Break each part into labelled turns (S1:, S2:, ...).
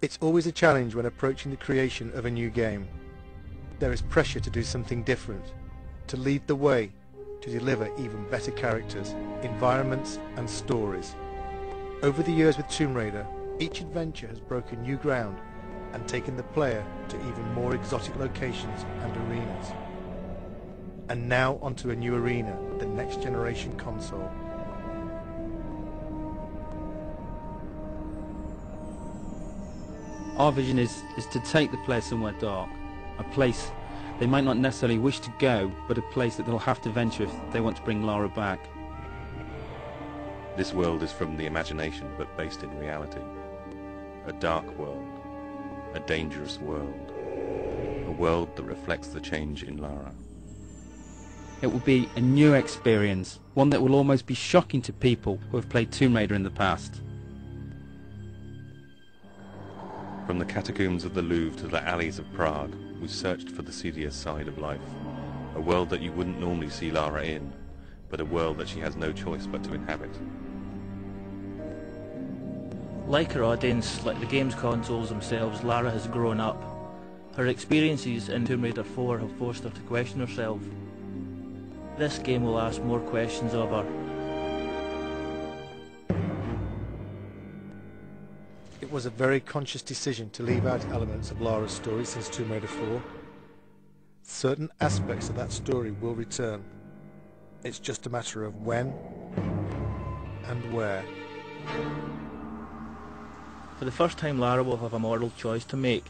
S1: It's always a challenge when approaching the creation of a new game. There is pressure to do something different, to lead the way, to deliver even better characters, environments and stories. Over the years with Tomb Raider, each adventure has broken new ground and taken the player to even more exotic locations and arenas. And now onto a new arena, the next generation console.
S2: Our vision is to take the player somewhere dark, a place they might not necessarily wish to go, but a place that they'll have to venture if they want to bring Lara back.
S3: This world is from the imagination but based in reality. A dark world, a dangerous world, a world that reflects the change in Lara.
S2: It will be a new experience, one that will almost be shocking to people who have played Tomb Raider in the past.
S3: From the catacombs of the Louvre to the alleys of Prague, we searched for the seedier side of life. A world that you wouldn't normally see Lara in, but a world that she has no choice but to inhabit.
S4: Like her audience, like the game's consoles themselves, Lara has grown up. Her experiences in Tomb Raider 4 have forced her to question herself. This game will ask more questions of her.
S1: It was a very conscious decision to leave out elements of Lara's story since Tomb Raider 4. Certain aspects of that story will return. It's just a matter of when and where.
S4: For the first time, Lara will have a moral choice to make.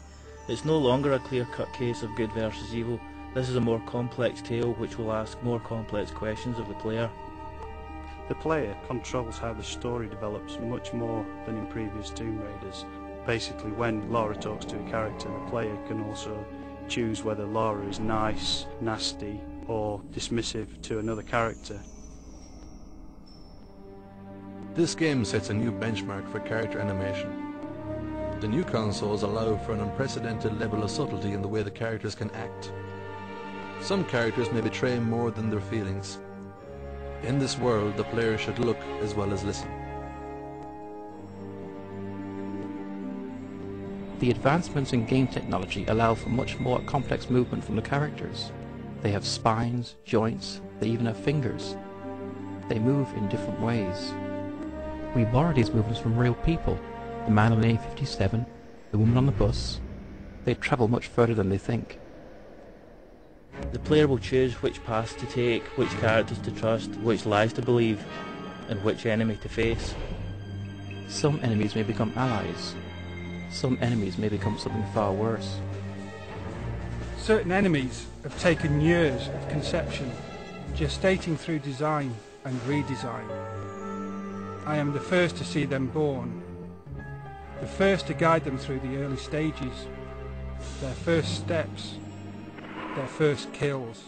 S4: It's no longer a clear-cut case of good versus evil. This is a more complex tale which will ask more complex questions of the player.
S5: The player controls how the story develops much more than in previous Tomb Raiders. Basically, when Lara talks to a character, the player can also choose whether Lara is nice, nasty, or dismissive to another character.
S6: This game sets a new benchmark for character animation. The new consoles allow for an unprecedented level of subtlety in the way the characters can act. Some characters may betray more than their feelings. In this world, the player should look as well as listen.
S7: The advancements in game technology allow for much more complex movement from the characters. They have spines, joints, they even have fingers. They move in different ways. We borrow these movements from real people. The man on the A57, the woman on the bus. They travel much further than they think.
S4: The player will choose which paths to take, which characters to trust, which lies to believe, and which enemy to face.
S7: Some enemies may become allies. Some enemies may become something far worse.
S8: Certain enemies have taken years of conception, gestating through design and redesign. I am the first to see them born, the first to guide them through the early stages, their first steps, their first kills,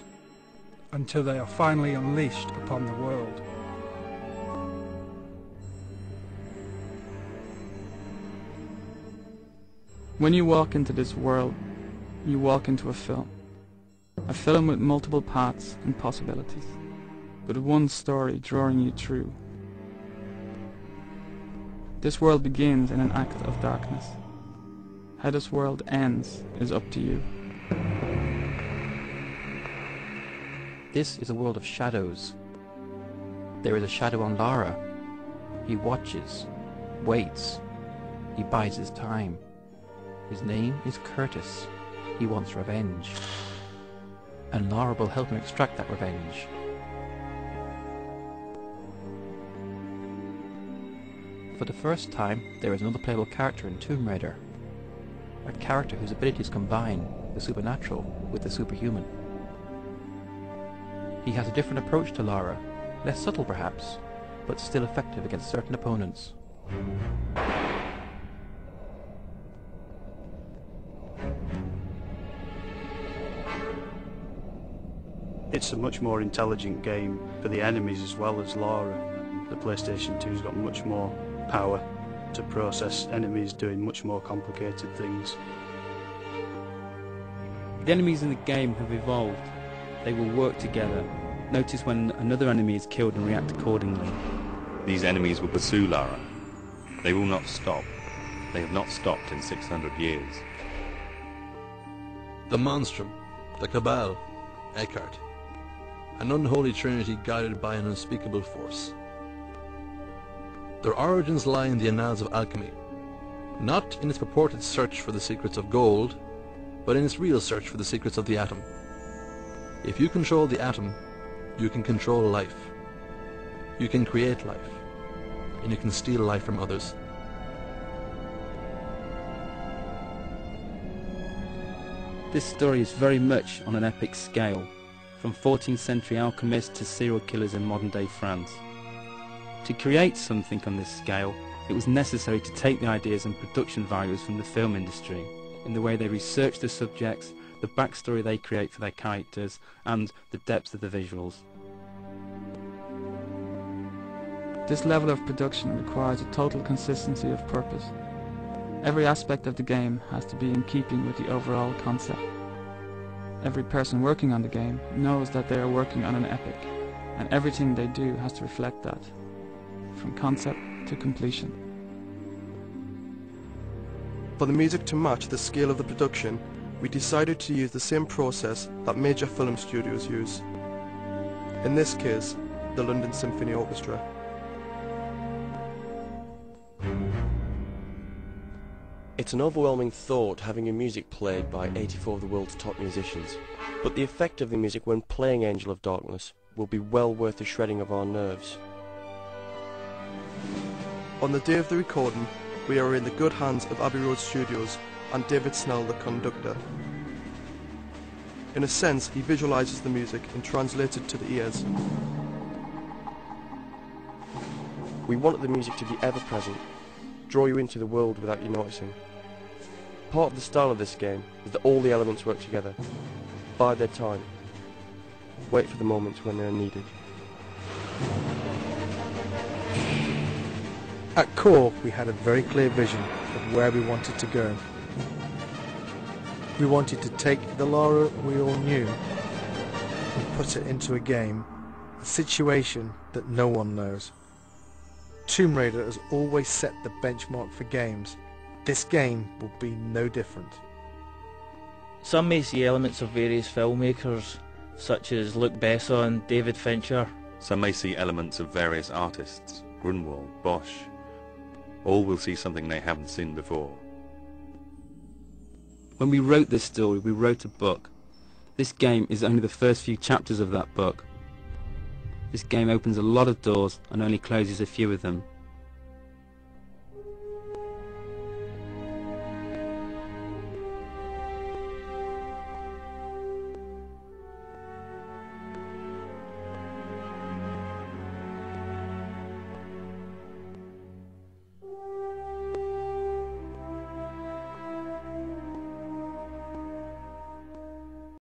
S8: until they are finally unleashed upon the world.
S9: When you walk into this world, you walk into a film with multiple paths and possibilities, with one story drawing you through. This world begins in an act of darkness. How this world ends is up to you.
S7: This is a world of shadows. There is a shadow on Lara. He watches, waits, he bides his time. His name is Curtis. He wants revenge. And Lara will help him extract that revenge. For the first time, there is another playable character in Tomb Raider. A character whose abilities combine the supernatural with the superhuman. He has a different approach to Lara, less subtle perhaps, but still effective against certain opponents.
S5: It's a much more intelligent game for the enemies as well as Lara. The PlayStation 2's got much more power to process enemies doing much more complicated things.
S2: The enemies in the game have evolved. They will work together. Notice when another enemy is killed and react accordingly.
S3: These enemies will pursue Lara. They will not stop. They have not stopped in 600 years.
S6: The Monstrum, the Cabal, Eckhart. An unholy trinity guided by an unspeakable force. Their origins lie in the annals of alchemy, not in its purported search for the secrets of gold, but in its real search for the secrets of the atom. If you control the atom, you can control life. You can create life, and you can steal life from others.
S2: This story is very much on an epic scale, from 14th century alchemists to serial killers in modern day France. To create something on this scale, it was necessary to take the ideas and production values from the film industry, in the way they research the subjects, the backstory they create for their characters, and the depth of the visuals.
S9: This level of production requires a total consistency of purpose. Every aspect of the game has to be in keeping with the overall concept. Every person working on the game knows that they are working on an epic, and everything they do has to reflect that, from concept to completion.
S10: For the music to match the scale of the production, we decided to use the same process that major film studios use. In this case, the London Symphony Orchestra.
S11: It's an overwhelming thought having your music played by 84 of the world's top musicians, but the effect of the music when playing Angel of Darkness will be well worth the shredding of our nerves.
S10: On the day of the recording, we are in the good hands of Abbey Road Studios and David Snell, the conductor. In a sense, he visualizes the music and translates it to the ears.
S11: We wanted the music to be ever present, draw you into the world without you noticing. Part of the style of this game is that all the elements work together, bide their time, wait for the moments when they are needed.
S1: At core, we had a very clear vision of where we wanted to go. We wanted to take the Lara we all knew and put it into a game, a situation that no one knows. Tomb Raider has always set the benchmark for games. This game will be no different.
S4: Some may see elements of various filmmakers, such as Luc Besson, David Fincher.
S3: Some may see elements of various artists, Grunwald, Bosch. All will see something they haven't seen before.
S2: When we wrote this story, we wrote a book. This game is only the first few chapters of that book. This game opens a lot of doors and only closes a few of them.